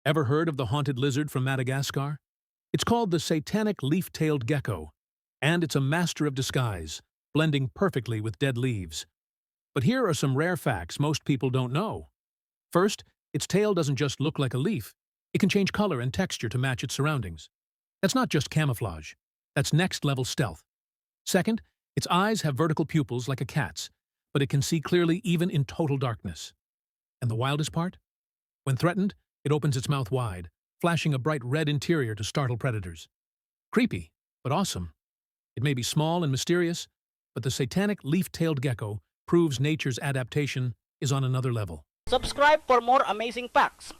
Ever heard of the haunted lizard from Madagascar? It's called the Satanic leaf-tailed gecko, and it's a master of disguise, blending perfectly with dead leaves. But here are some rare facts most people don't know. First, its tail doesn't just look like a leaf. It can change color and texture to match its surroundings. That's not just camouflage. That's next-level stealth. Second, its eyes have vertical pupils like a cat's, but it can see clearly even in total darkness. And the wildest part? When threatened, it opens its mouth wide, flashing a bright red interior to startle predators. Creepy, but awesome. It may be small and mysterious, but the Satanic leaf-tailed gecko proves nature's adaptation is on another level. Subscribe for more amazing facts.